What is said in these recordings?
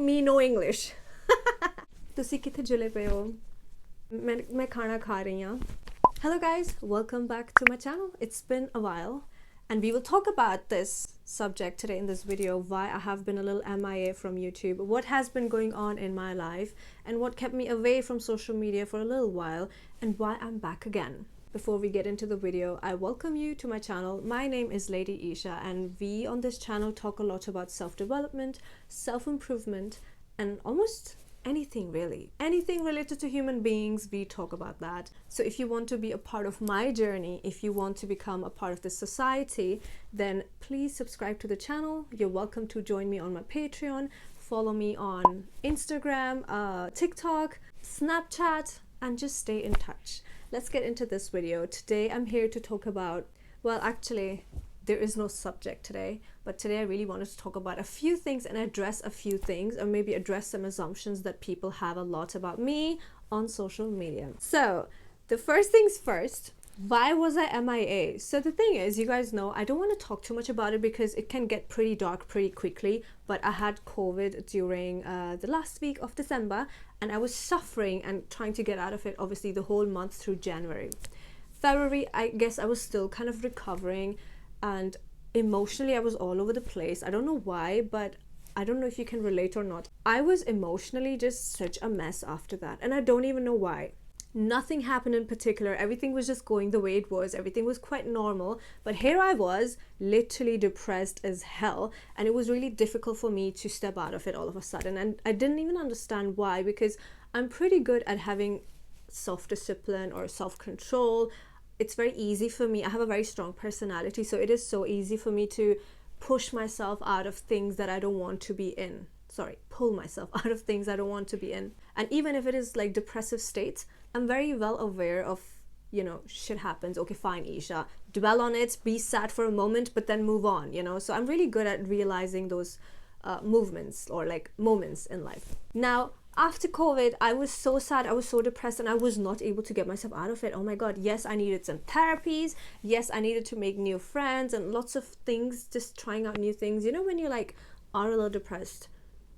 me know English. ਤੁਸੀਂ ਕਿੱਥੇ ਜੁਲੇ ਪਏ ਹੋ? ਮੈਂ ਖਾਣਾ ਖਾ ਰਹੀ ਹਾਂ. Hello guys, welcome back to my channel. It's been a while and we will talk about this subject today in this video, why I have been a little MIA from YouTube, what has been going on in my life and what kept me away from social media for a little while and why I'm back again. Before we get into the video, I welcome you to my channel. My name is MeLadyEsha and we on this channel talk a lot about self-development, self-improvement and almost anything really. Anything related to human beings, we talk about that. So if you want to be a part of my journey, if you want to become a part of this society, then please subscribe to the channel. You're welcome to join me on my Patreon. Follow me on Instagram, TikTok, Snapchat, and just stay in touch. Let's get into this video. Today I'm here to talk about, well, actually there is no subject today, but today I really wanted to talk about a few things and address a few things, or maybe address some assumptions that people have a lot about me on social media. So the first things first, why was I MIA? So the thing is, you guys know I don't want to talk too much about it because it can get pretty dark pretty quickly, but I had COVID during the last week of December and I was suffering and trying to get out of it, obviously the whole month through January. February, I guess I was still kind of recovering, and emotionally I was all over the place. I don't know why, but I don't know if you can relate or not. I was emotionally just such a mess after that, and I don't even know why. Nothing happened in particular. Everything was just going the way it was. Everything was quite normal, but here I was literally depressed as hell, and it was really difficult for me to step out of it all of a sudden, and I didn't even understand why, because I'm pretty good at having self-discipline or self-control. It's very easy for me. I have a very strong personality, so it is so easy for me to push myself out of things that I don't want to be in. Sorry, pull myself out of things I don't want to be in. And even if it is like depressive states, I'm very well aware of, you know, shit happens. Okay, fine, Esha. Dwell on it, be sad for a moment, but then move on, you know. So I'm really good at realizing those movements or like moments in life. Now, after COVID, I was so sad, I was so depressed, and I was not able to get myself out of it. Oh my God, yes, I needed some therapies. Yes, I needed to make new friends and lots of things, just trying out new things. You know, when you like are a little depressed,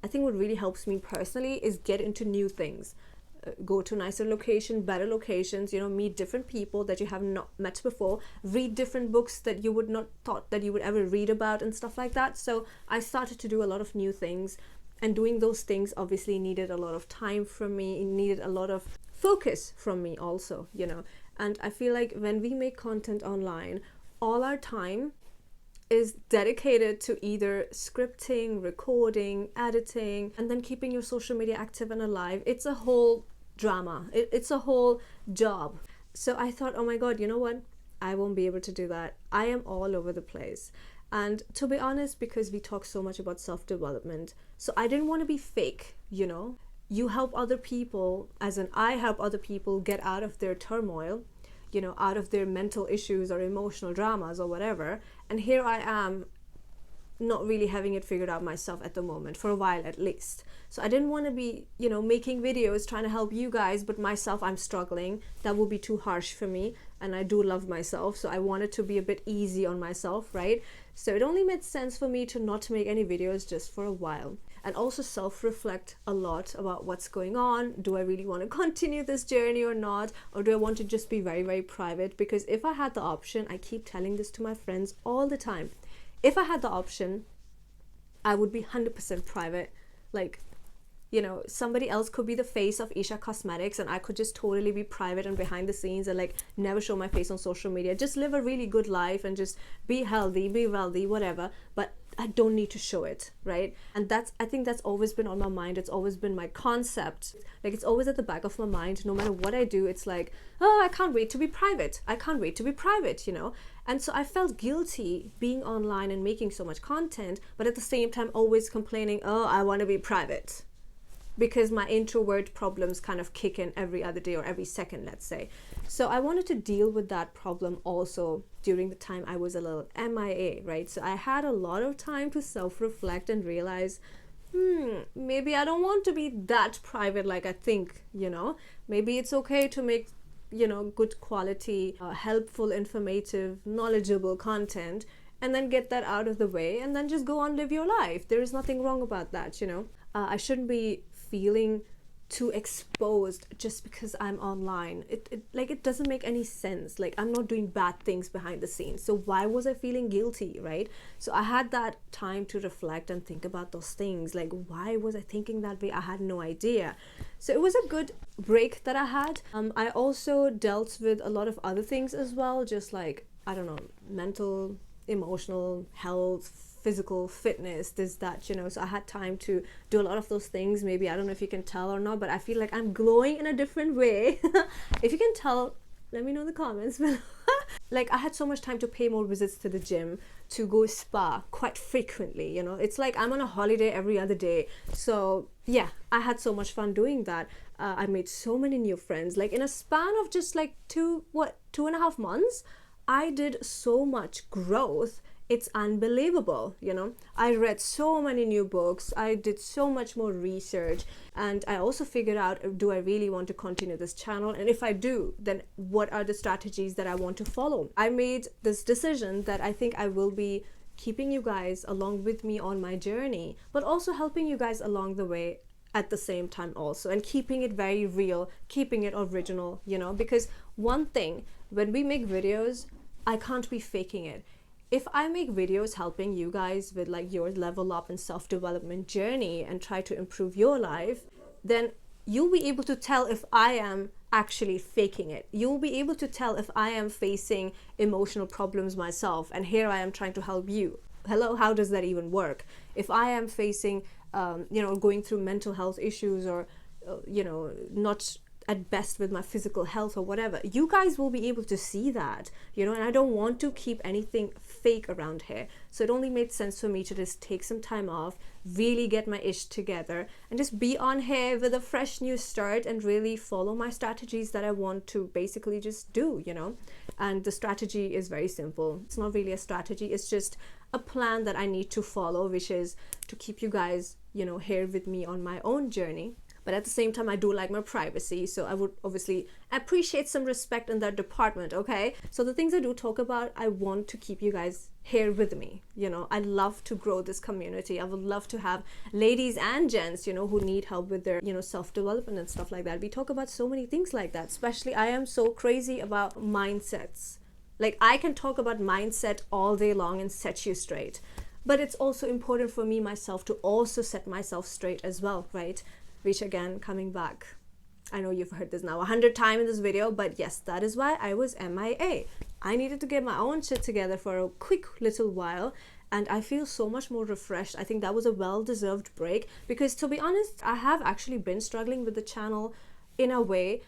I think what really helps me personally is get into new things. Go to nicer locations, better locations, you know, meet different people that you have not met before, read different books that you would not thought that you would ever read about and stuff like that. So I started to do a lot of new things. And doing those things obviously needed a lot of time from me. It needed a lot of focus from me also, you know. And I feel like when we make content online, all our time is dedicated to either scripting, recording, editing, and then keeping your social media active and alive. It's a whole drama. It's a whole job. So I thought, oh my God, you know what? I won't be able to do that. I am all over the place. And to be honest, because we talk so much about self-development, so I didn't want to be fake, you know. You help other people, as in I help other people get out of their turmoil, you know, out of their mental issues or emotional dramas or whatever. And here I am, not really having it figured out myself at the moment, for a while at least. So I didn't want to be, you know, making videos trying to help you guys, but myself, I'm struggling. That would be too harsh for me. And I do love myself, so I wanted to be a bit easy on myself, right? So it only made sense for me to not make any videos just for a while. And also self-reflect a lot about what's going on. Do I really want to continue this journey or not? Or do I want to just be very, very private? Because if I had the option, I keep telling this to my friends all the time. If I had the option, I would be 100% private. Like, you know, somebody else could be the face of Esha Cosmetics and I could just totally be private and behind the scenes and like never show my face on social media. Just live a really good life and just be healthy, be wealthy, whatever. But I don't need to show it, right? And I think that's always been on my mind. It's always been my concept. Like, it's always at the back of my mind. No matter what I do, it's like, oh, I can't wait to be private. I can't wait to be private, you know? And so I felt guilty being online and making so much content, but at the same time always complaining, oh, I want to be private. Because my introvert problems kind of kick in every other day or every second, let's say. So I wanted to deal with that problem also during the time I was a little MIA, right? So I had a lot of time to self-reflect and realize, maybe I don't want to be that private like I think, you know. Maybe it's okay to make, you know, good quality, helpful, informative, knowledgeable content, and then get that out of the way and then just go on live your life. There is nothing wrong about that, you know. I shouldn't be feeling too exposed just because I'm online. It doesn't make any sense. Like, I'm not doing bad things behind the scenes, so why was I feeling guilty, right? So I had that time to reflect and think about those things. Like, why was I thinking that way? I had no idea. So it was a good break that I had. I also dealt with a lot of other things as well, just like, I don't know, mental, emotional health, physical fitness, this, that, so I had time to do a lot of those things. Maybe, I don't know if you can tell or not, but I feel like I'm glowing in a different way. If you can tell, let me know in the comments. Like, I had so much time to pay more visits to the gym, to go spa quite frequently. It's like I'm on a holiday every other day. So yeah, I had so much fun doing that. I made so many new friends, like in a span of just like 2.5 months. I did so much growth. It's unbelievable. I read so many new books, I did so much more research, and I also figured out, do I really want to continue this channel? And if I do, then what are the strategies that I want to follow? I made this decision that I think I will be keeping you guys along with me on my journey, but also helping you guys along the way at the same time also, and keeping it very real, keeping it original, because one thing, when we make videos, I can't be faking it. If I make videos helping you guys with like your level up and self-development journey and try to improve your life, then you'll be able to tell if I am actually faking it. You'll be able to tell if I am facing emotional problems myself, and here I am trying to help you. Hello, how does that even work? If I am facing, going through mental health issues, or, not at best with my physical health or whatever, you guys will be able to see that, and I don't want to keep anything fake around here. So it only made sense for me to just take some time off, really get my ish together, and just be on here with a fresh new start and really follow my strategies that I want to basically just do, and the strategy is very simple. It's not really a strategy, it's just a plan that I need to follow, which is to keep you guys, here with me on my own journey. But at the same time, I do like my privacy, so I would obviously appreciate some respect in that department, okay? So the things I do talk about, I want to keep you guys here with me. I love to grow this community. I would love to have ladies and gents, who need help with their, self-development and stuff like that. We talk about so many things like that. Especially, I am so crazy about mindsets. Like, I can talk about mindset all day long and set you straight. But it's also important for me myself to also set myself straight as well, right? Which, again, coming back, I know you've heard this now 100 times in this video, but yes, that is why I was MIA. I needed to get my own shit together for a quick little while, and I feel so much more refreshed. I think that was a well-deserved break, because to be honest, I have actually been struggling with the channel in a way.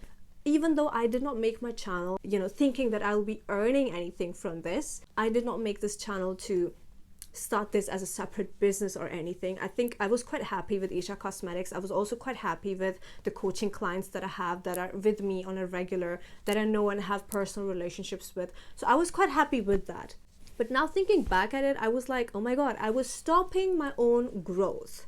Even though I did not make my channel, thinking that I'll be earning anything from this, I did not make this channel to start this as a separate business or anything. I think I was quite happy with Esha Cosmetics. I was also quite happy with the coaching clients that I have, that are with me on a regular, that I know and have personal relationships with. So I was quite happy with that. But now thinking back at it, I was like, oh my God, I was stopping my own growth.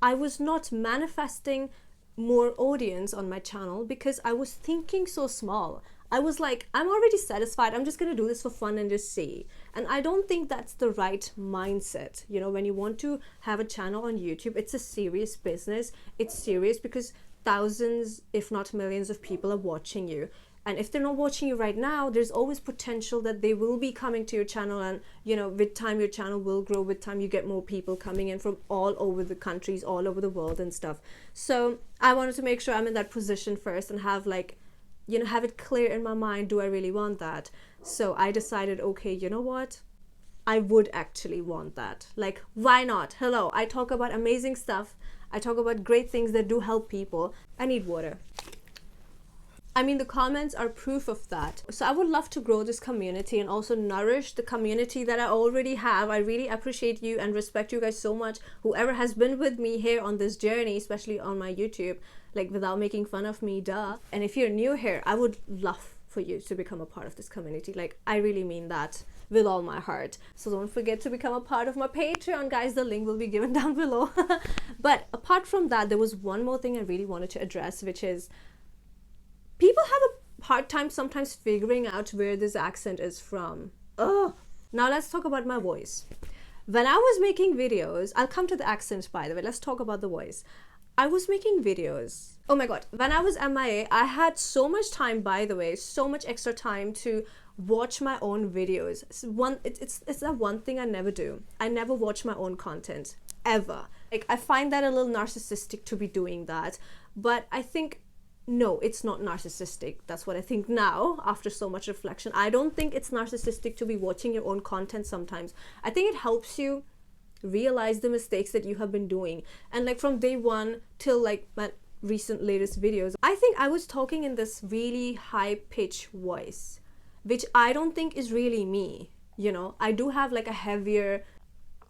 I was not manifesting more audience on my channel because I was thinking so small. I was like, I'm already satisfied. I'm just going to do this for fun and just see. And I don't think that's the right mindset. When you want to have a channel on YouTube, it's a serious business. It's serious because thousands, if not millions of people are watching you. And if they're not watching you right now, there's always potential that they will be coming to your channel, and with time your channel will grow. With time you get more people coming in from all over the countries, all over the world and stuff. So I wanted to make sure I'm in that position first and have have it clear in my mind, do I really want that? So I decided, okay, you know what? I would actually want that. Like, why not? Hello, I talk about amazing stuff. I talk about great things that do help people. I need water. I mean, the comments are proof of that. So I would love to grow this community and also nourish the community that I already have. I really appreciate you and respect you guys so much. Whoever has been with me here on this journey, especially on my YouTube, like without making fun of me, duh. And if you're new here, I would love for you to become a part of this community. Like, I really mean that with all my heart. So don't forget to become a part of my Patreon, guys. The link will be given down below. But apart from that, there was one more thing I really wanted to address, which is people have a hard time sometimes figuring out where this accent is from. Ugh. Now let's talk about my voice. When I was making videos, I'll come to the accent by the way, let's talk about the voice. I was making videos. Oh my god, when I was MIA, I had so much time, by the way, so much extra time to watch my own videos. It's that one thing I never do. I never watch my own content, ever. Like, I find that a little narcissistic to be doing that, but I think, no, it's not narcissistic. That's what I think now, after so much reflection. I don't think it's narcissistic to be watching your own content sometimes. I think it helps you realize the mistakes that you have been doing. And like from day one till like my recent latest videos, I think I was talking in this really high pitch voice, which I don't think is really me. You know, I do have like a heavier,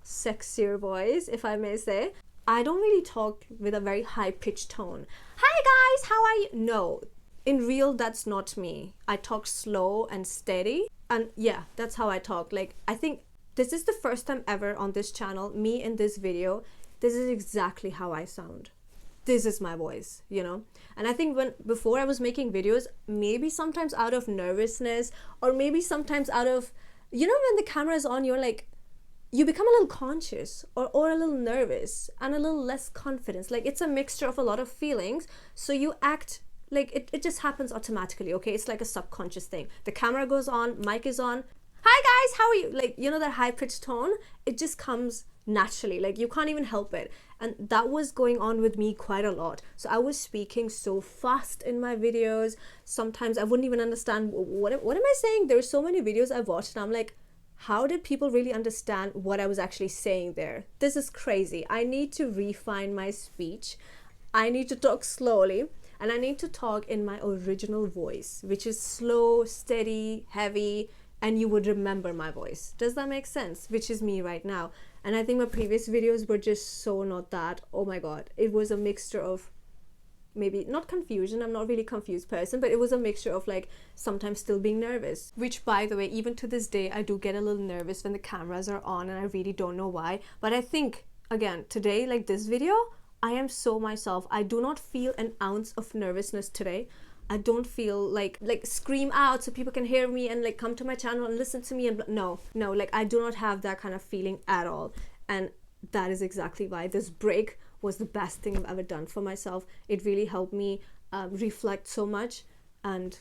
sexier voice, if I may say. I don't really talk with a very high pitched tone. Hi guys, how are you? No, in real, that's not me. I talk slow and steady, and yeah, that's how I talk. Like, I think this is the first time ever on this channel, me in this video, this is exactly how I sound. This is my voice, you know? And I think before I was making videos, maybe sometimes out of nervousness, or maybe sometimes out of, you know, when the camera is on, you're like, you become a little conscious or a little nervous and a little less confidence. Like, it's a mixture of a lot of feelings. So you act like it just happens automatically, okay? It's like a subconscious thing. The camera goes on, mic is on. Hi guys, how are you? Like, you know, that high pitched tone, it just comes naturally. Like, you can't even help it. And that was going on with me quite a lot. So I was speaking so fast in my videos. Sometimes I wouldn't even understand what am I saying? There's so many videos I've watched and I'm like, how did people really understand what I was actually saying there? This is crazy. I need to refine my speech. I need to talk slowly, and I need to talk in my original voice, which is slow, steady, heavy, and you would remember my voice. Does that make sense? Which is me right now. And I think my previous videos were just so not that. Oh my god. It was a mixture of, maybe not confusion, I'm not really a confused person, but it was a mixture of like sometimes still being nervous, which by the way, even to this day, I do get a little nervous when the cameras are on and I really don't know why. But I think, again, today, like this video, I am so myself. I do not feel an ounce of nervousness today. I don't feel like scream out so people can hear me and like come to my channel and listen to me and no, like I do not have that kind of feeling at all. And that is exactly why this break was the best thing I've ever done for myself. It really helped me reflect so much and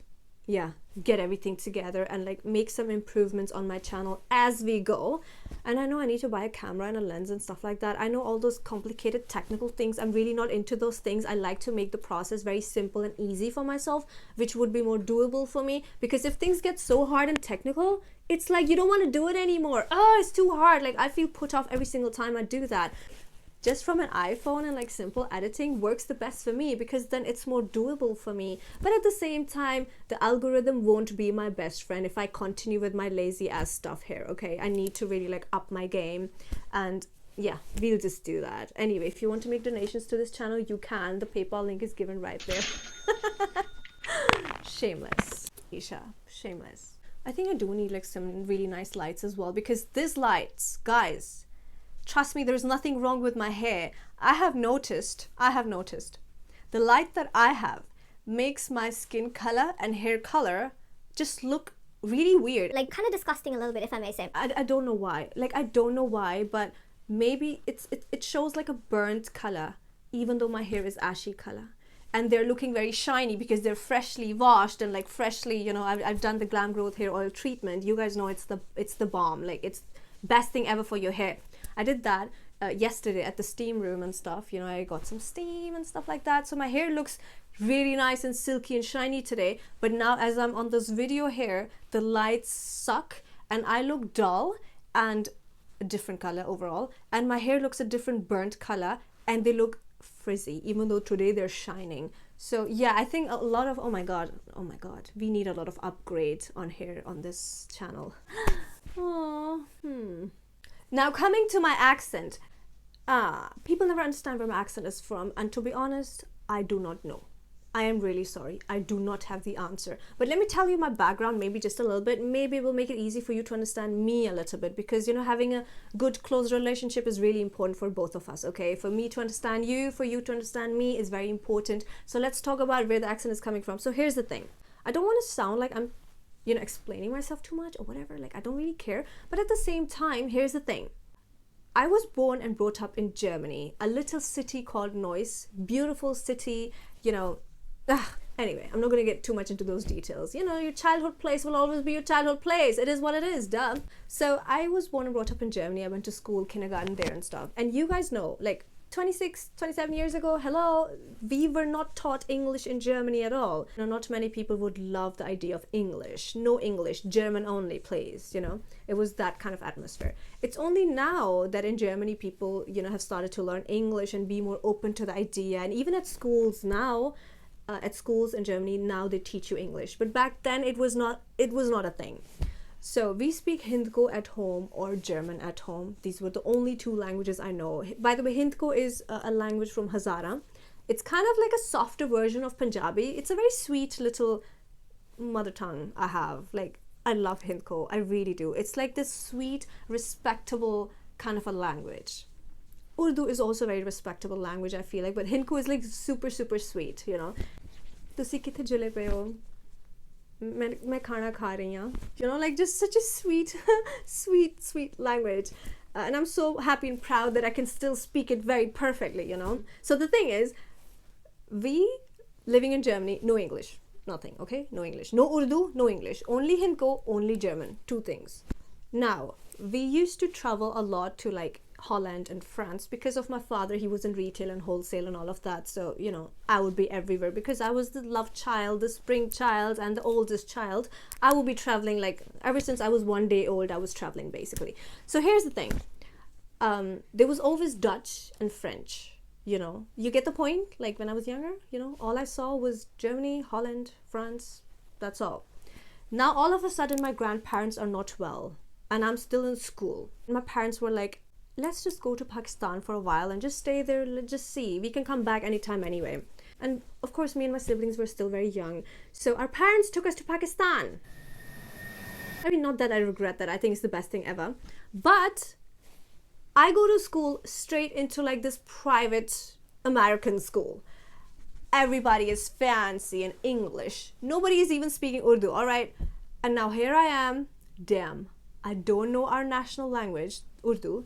yeah, get everything together and like make some improvements on my channel as we go. And I know I need to buy a camera and a lens and stuff like that. I know all those complicated technical things. I'm really not into those things. I like to make the process very simple and easy for myself, which would be more doable for me, because if things get so hard and technical, it's like you don't want to do it anymore. Oh, it's too hard. Like, I feel put off every single time I do that. Just from an iPhone and like simple editing works the best for me, because then it's more doable for me. But at the same time, the algorithm won't be my best friend if I continue with my lazy ass stuff here, okay? I need to really like up my game, and yeah, we'll just do that. Anyway, if you want to make donations to this channel, you can. The PayPal link is given right there. Shameless. Esha, shameless. I think I do need like some really nice lights as well, because these lights, guys, trust me, there's nothing wrong with my hair. I have noticed the light that I have makes my skin color and hair color just look really weird. Like, kind of disgusting a little bit, if I may say. I don't know why. Like, I don't know why, but maybe it shows like a burnt color, even though my hair is ashy color. And they're looking very shiny because they're freshly washed and like freshly, you know, I've done the Glam Growth hair oil treatment. You guys know it's the bomb. Like, it's best thing ever for your hair. I did that yesterday at the steam room and stuff. You know, I got some steam and stuff like that. So my hair looks really nice and silky and shiny today. But now as I'm on this video here, the lights suck and I look dull and a different color overall. And my hair looks a different burnt color and they look frizzy, even though today they're shining. So yeah, I think a lot of, oh my god, we need a lot of upgrade on hair on this channel. Oh, Now coming to my accent, people never understand where my accent is from, and to be honest, I do not know. I am really sorry. I do not have the answer. But let me tell you my background, maybe just a little bit. Maybe it will make it easy for you to understand me a little bit, because, you know, having a good, close relationship is really important for both of us, okay? For me to understand you, for you to understand me is very important. So let's talk about where the accent is coming from. So here's the thing. I don't want to sound like I'm, you know, explaining myself too much or whatever. Like, I don't really care. But at the same time, here's the thing. I was born and brought up in Germany, a little city called Neuss, beautiful city, you know. Anyway, I'm not going to get too much into those details. You know, your childhood place will always be your childhood place. It is what it is, duh. So I was born and brought up in Germany. I went to school, kindergarten there and stuff. And you guys know, like 26, 27 years ago, hello, we were not taught English in Germany at all. You know, not many people would love the idea of English. No English, German only, please, you know. It was that kind of atmosphere. It's only now that in Germany people, you know, have started to learn English and be more open to the idea. And even at schools now, at schools in Germany now they teach you English, but back then it was not a thing. So we speak Hindko at home or German at home. These were the only two languages I know. By the way, Hindko is a language from Hazara. It's kind of like a softer version of Punjabi. It's a very sweet little mother tongue I have. Like, I love Hindko, I really do. It's like this sweet, respectable kind of a language. Urdu is also a very respectable language, I feel like, but Hindko is like super sweet, you know. ਤੁਸੀਂ ਕਿੱਥੇ ਜੁਲੇ ਪਏ ਹੋ ਮੈਂ ਖਾਣਾ ਖਾ ਰਹੀ ਹਾਂ, you know, like just such a sweet language, and I'm so happy and proud that I can still speak it very perfectly, you know. So the thing is, we living in Germany, no English, nothing, okay, no English, no Urdu, no English, only Hindko, only German, two things. Now we used to travel a lot to like Holland and France because of my father. He was in retail and wholesale and all of that, so you know, I would be everywhere because I was the love child, the spring child, and the oldest child. I would be traveling like ever since I was 1 day old. I was traveling basically. So here's the thing, there was always Dutch and French, you know, you get the point. Like when I was younger, you know, all I saw was Germany, Holland, France, that's all. Now all of a sudden my grandparents are not well and I'm still in school. My parents were like, let's just go to Pakistan for a while and just stay there. Let's just see, we can come back anytime anyway. And of course me and my siblings were still very young, so our parents took us to Pakistan. I mean, not that I regret that, I think it's the best thing ever, but I go to school straight into like this private American school. Everybody is fancy in English, nobody is even speaking Urdu, all right. And now here I am, damn, I don't know our national language, Urdu,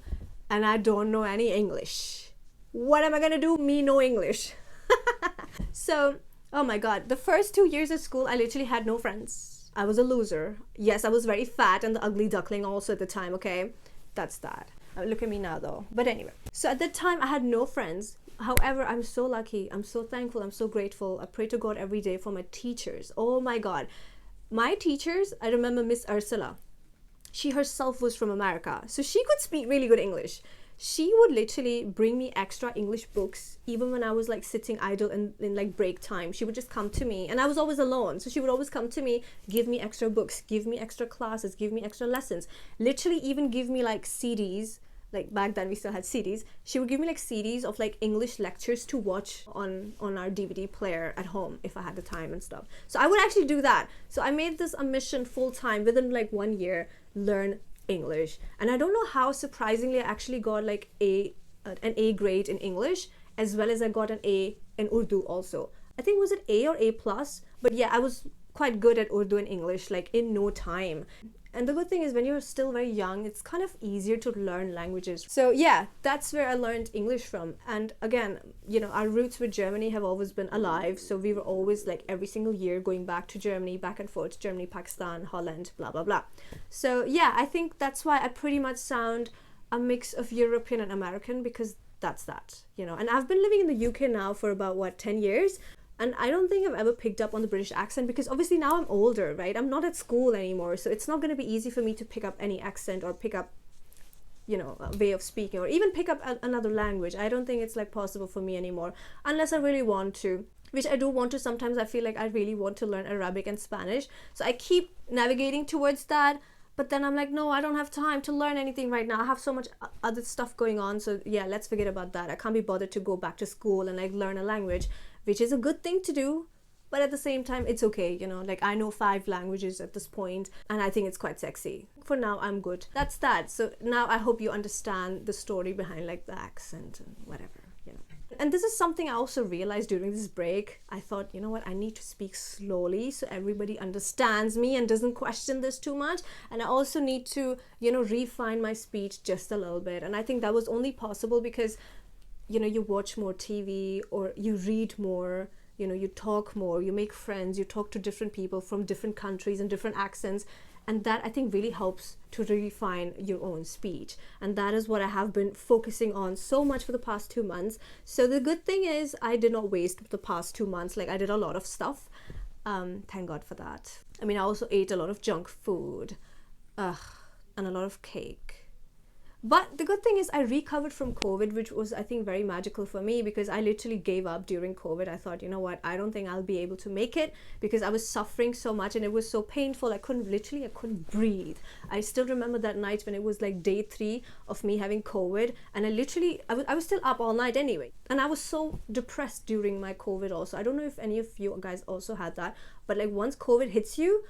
and I don't know any English. What am I gonna do? Me no English. So, oh my god, the first 2 years of school I literally had no friends. I was a loser. Yes, I was very fat and the ugly duckling also at the time, okay? That's that. Look at me now though. But anyway, so at that time I had no friends. However, I'm so lucky, I'm so thankful, I'm so grateful. I pray to God every day for my teachers. Oh my god, my teachers, I remember Miss Ursula. She herself was from America, so she could speak really good English. She would literally bring me extra English books even when I was like sitting idle in like break time. She would just come to me, and I was always alone, so she would always come to me, give me extra books, give me extra classes, give me extra lessons, literally even give me like CDs. Like back then we still had CDs. She would give me like CDs of like English lectures to watch on our DVD player at home if I had the time and stuff. So I would actually do that. So I made this a mission full time within like 1 year, learn English. And I don't know how, surprisingly, I actually got like an A grade in English, as well as I got an A in Urdu also. I think, was it A or A plus? But yeah, I was quite good at Urdu and English like in no time. And the good thing is, when you're still very young, it's kind of easier to learn languages. So yeah, that's where I learned English from. And again, you know, our roots with Germany have always been alive. So we were always like every single year going back to Germany, back and forth, Germany, Pakistan, Holland, blah, blah, blah. So yeah, I think that's why I pretty much sound a mix of European and American, because that's that, you know. And I've been living in the UK now for about, what, 10 years? And I don't think I've ever picked up on the British accent, because obviously now I'm older, right? I'm not at school anymore, so it's not going to be easy for me to pick up any accent or pick up, you know, a way of speaking, or even pick up another language. I don't think it's like possible for me anymore, unless I really want to, which I do want to. Sometimes I feel like I really want to learn Arabic and Spanish, so I keep navigating towards that. But then I'm like, no, I don't have time to learn anything right now. I have so much other stuff going on. So yeah, let's forget about that. I can't be bothered to go back to school and like learn a language, which is a good thing to do. But at the same time, it's okay, you know, like I know 5 languages at this point, and I think it's quite sexy. For now, I'm good. That's that. So now I hope you understand the story behind like the accent and whatever, you know. And this is something I also realized during this break. I thought, you know what, I need to speak slowly so everybody understands me and doesn't question this too much. And I also need to, refine my speech just a little bit. And I think that was only possible because, you watch more TV or you read more, you talk more, you make friends, you talk to different people from different countries and different accents. And that, I think, really helps to refine your own speech. And that is what I have been focusing on so much for the past 2 months. So the good thing is I did not waste the past 2 months. Like, I did a lot of stuff. Thank God for that. I mean, I also ate a lot of junk food, and a lot of cake. But the good thing is I recovered from COVID, which was, I think, very magical for me because I literally gave up during COVID. I thought, you know what, I don't think I'll be able to make it because I was suffering so much and it was so painful. I couldn't breathe. I still remember that night when it was like day 3 of me having COVID, and I was still up all night anyway. And I was so depressed during my COVID also. I don't know if any of you guys also had that, but like once COVID hits you,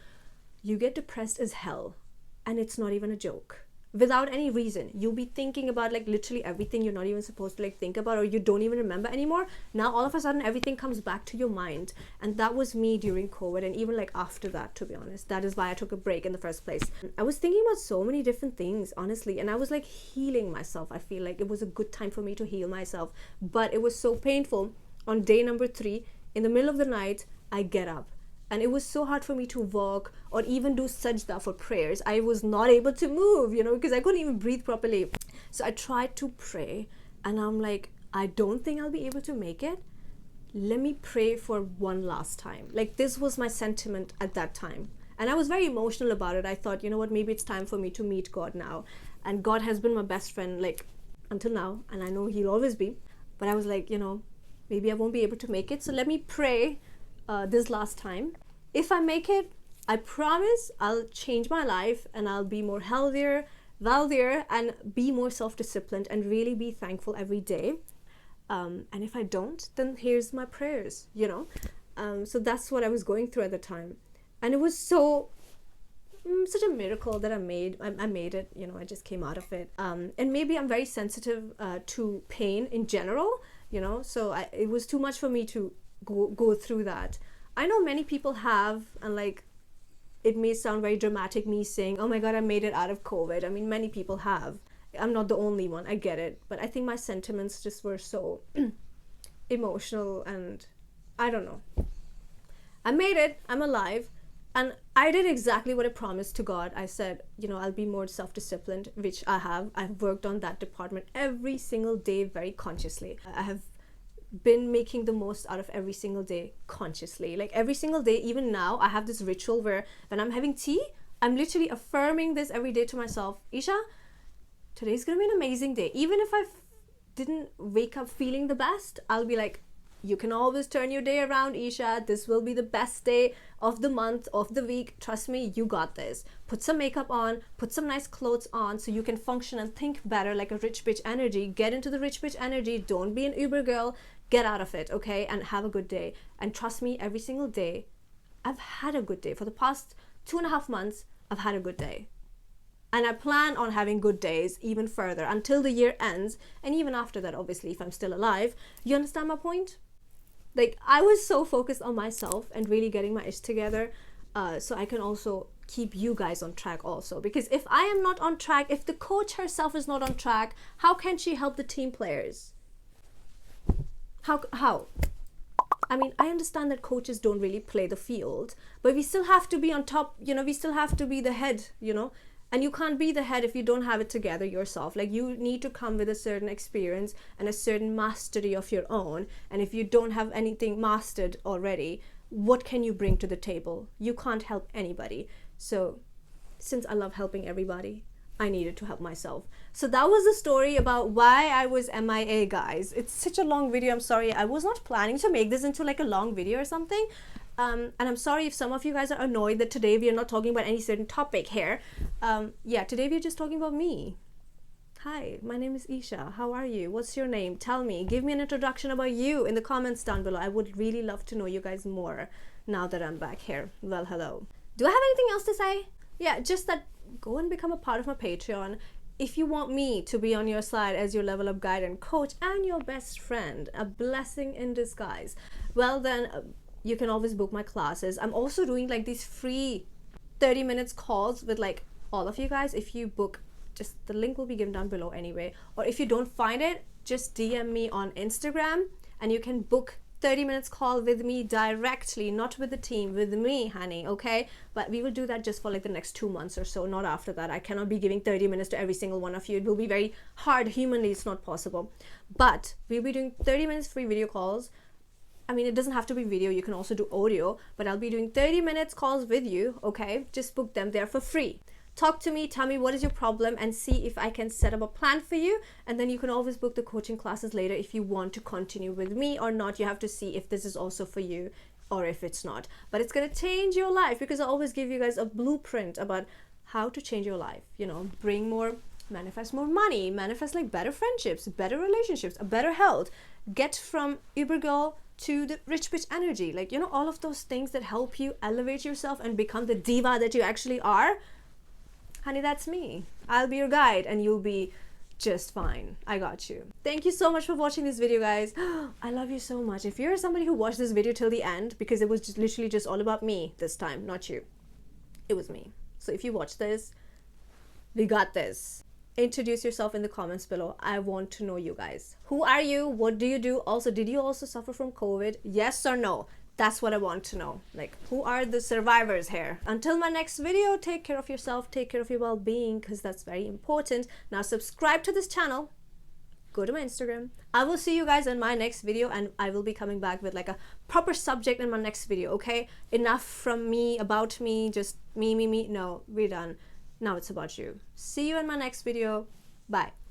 you get depressed as hell. And it's not even a joke. Without any reason, you'll be thinking about like literally everything you're not even supposed to like think about, or you don't even remember anymore. Now all of a sudden everything comes back to your mind, and that was me during COVID, and even like after that, to be honest. That is why I took a break in the first place. I was thinking about so many different things, honestly, and I was like healing myself. I feel like it was a good time for me to heal myself, but it was so painful. On day number 3, in the middle of the night, I get up. And it was so hard for me to walk or even do sajda for prayers. I was not able to move, because I couldn't even breathe properly. So I tried to pray and I'm like, I don't think I'll be able to make it. Let me pray for one last time. Like, this was my sentiment at that time. And I was very emotional about it. I thought, you know what, maybe it's time for me to meet God now. And God has been my best friend, like, until now. And I know he'll always be. But I was like, maybe I won't be able to make it. So let me pray this last time. If I make it, I promise I'll change my life and I'll be more healthier, wealthier, and be more self-disciplined and really be thankful every day. And if I don't, then here's my prayers, So that's what I was going through at the time. And it was such a miracle that I made it, I just came out of it. And maybe I'm very sensitive to pain in general, so it was too much for me to go through that. I know many people have, and like, it may sound very dramatic, me saying, oh my God, I made it out of COVID. I mean, many people have. I'm not the only one, I get it. But I think my sentiments just were so emotional, and I don't know. I made it, I'm alive, and I did exactly what I promised to God. I said, I'll be more self-disciplined, which I have. I've worked on that department every single day very consciously. I have been making the most out of every single day consciously. Like, every single day, even now, I have this ritual where when I'm having tea, I'm literally affirming this every day to myself. Esha, today's gonna be an amazing day. Even if I didn't wake up feeling the best, I'll be like, you can always turn your day around, Esha. This will be the best day of the month, of the week. Trust me, you got this. Put some makeup on, put some nice clothes on so you can function and think better, like a rich bitch energy. Get into the rich bitch energy. Don't be an Uber girl. Get out of it, okay? And have a good day. And trust me, every single day, I've had a good day. For the past 2.5 months, I've had a good day. And I plan on having good days even further until the year ends. And even after that, obviously, if I'm still alive. You understand my point? Like, I was so focused on myself and really getting my ish together, so I can also keep you guys on track also. Because if I am not on track, if the coach herself is not on track, how can she help the team players? How? I mean, I understand that coaches don't really play the field, but we still have to be on top, we still have to be the head, And you can't be the head if you don't have it together yourself. Like, you need to come with a certain experience and a certain mastery of your own. And if you don't have anything mastered already, what can you bring to the table? You can't help anybody. So since I love helping everybody, I needed to help myself. So that was the story about why I was MIA, guys. It's such a long video. I'm sorry. I was not planning to make this into like a long video or something. And I'm sorry if some of you guys are annoyed that today we are not talking about any certain topic here. Yeah, today we're just talking about me. Hi, my name is Esha. How are you? What's your name? Tell me. Give me an introduction about you in the comments down below. I would really love to know you guys more now that I'm back here. Well, hello. Do I have anything else to say? Yeah, just that go and become a part of my Patreon. if you want me to be on your side as your level up guide and coach and your best friend, a blessing in disguise, well then you can always book my classes. I'm also doing like these free 30 minutes calls with like all of you guys. If you book, just the link will be given down below anyway, or if you don't find it, just DM me on Instagram and you can book 30 minutes call with me directly, not with the team, with me, honey, okay? But we will do that just for like the next 2 months or so, not after that. I cannot be giving 30 minutes to every single one of you. It will be very hard. Humanly, it's not possible. But we'll be doing 30 minutes free video calls. I mean, it doesn't have to be video. You can also do audio, but I'll be doing 30 minutes calls with you, okay? Just book them there for free. Talk to me, tell me what is your problem, and see if I can set up a plan for you. And then you can always book the coaching classes later if you want to continue with me or not. You have to see if this is also for you or if it's not. But it's going to change your life, because I always give you guys a blueprint about how to change your life. You know, bring more, manifest more money, manifest like better friendships, better relationships, a better health, get from Uber girl to the rich bitch energy. Like, you know, all of those things that help you elevate yourself and become the diva that you actually are. Honey, that's me. I'll be your guide and you'll be just fine. I got you. Thank you so much for watching this video, guys. I love you so much. If you're somebody who watched this video till the end, because it was just literally just all about me this time, not you. It was me. So if you watch this, we got this. Introduce yourself in the comments below. I want to know you guys. Who are you? What do you do? Also, did you also suffer from COVID? Yes or no? That's what I want to know. Like, who are the survivors here? Until my next video, take care of yourself, take care of your well-being, because that's very important. Now subscribe to this channel, go to my Instagram. I will see you guys in my next video, and I will be coming back with like a proper subject in my next video, okay? Enough from me, about me, just me. No, we're done. Now it's about you. See you in my next video. Bye.